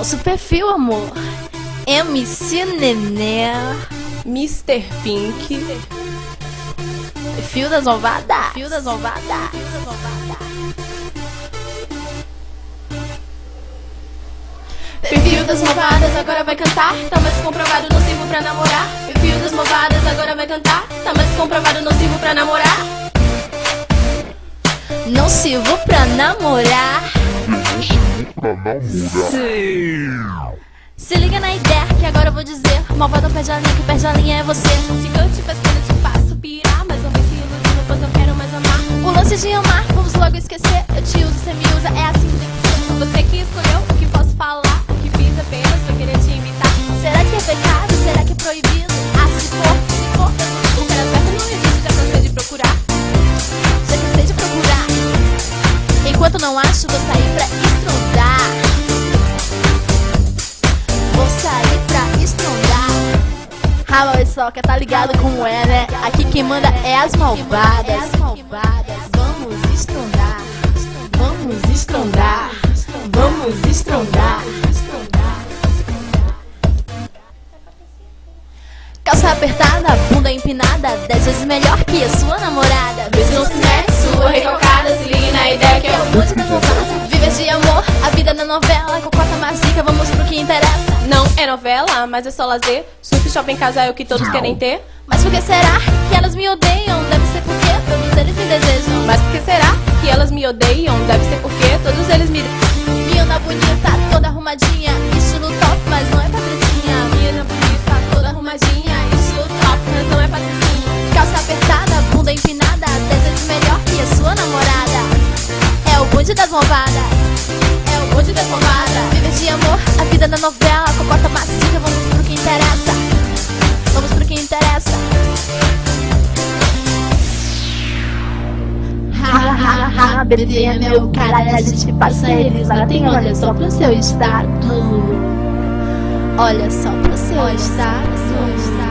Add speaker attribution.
Speaker 1: Nosso perfil, amor. MC Nenê,
Speaker 2: Mr. Pink,
Speaker 1: Fio das Malvadas. Fio das Malvadas.
Speaker 2: Perfil das malvadas agora vai cantar. Tá mais comprovado, não sirvo pra namorar. Perfil das malvadas agora vai cantar. Tá mais comprovado, não sirvo pra namorar.
Speaker 1: Não sirvo pra namorar. Se liga na ideia que agora eu vou dizer. Malvado perde a linha, que perde a linha é você.
Speaker 2: Se eu te pescando, eu te faço pirar. Mas não vem se iludindo, pois eu quero mais amar.
Speaker 1: O lance de amar, vamos logo esquecer. Eu te uso, você me usa, é assim que tem que ser.
Speaker 2: Você que escolheu o que posso falar. O que fiz apenas foi querer te imitar.
Speaker 1: Será que é pecado? Será que é proibido? Ah, se for,
Speaker 2: O cara certo não existe, já cansei de procurar.
Speaker 1: já cansei de procurar. Enquanto não acho, vou sair pra estrondar. Vou sair pra estrondar. Ah, mas só que tá ligado como é, né? Aqui quem manda é as malvadas. Vamos estrondar. Vamos estrondar. Vamos estrondar. Calça apertada, bunda empinada, 10 vezes melhor que a sua namorada.
Speaker 2: Vê se não se mete, sua recalcada. Se ligue na ideia que é o
Speaker 1: Bonde da malvada. Viver de amor, a vida na novela. Cocota mais rica, vamos pro que interessa.
Speaker 2: Não é novela, mas é só lazer. Surf, shopping, casa é o que todos querem ter.
Speaker 1: Mas por que será que elas me odeiam? Deve ser porque todos eles me desejam.
Speaker 2: Mas por que será que elas me odeiam? Deve ser porque todos eles me...
Speaker 1: Menina bonita, toda arrumadinha, estilo top, mas não é patricinha.
Speaker 2: Menina bonita, toda arrumadinha, estilo top, mas não é patricinha.
Speaker 1: Calça apertada, bunda empinada, 10 vezes melhor que a sua namorada. É o bonde das malvadas. É o bonde das malvadas. Viver de amor, a vida na novela. Cocota macia, vamos pro que interessa. Vamos pro que interessa. BD é meu caralho, a gente passa eles lá. Tem olha só pro seu estado. Olha só pro seu estado.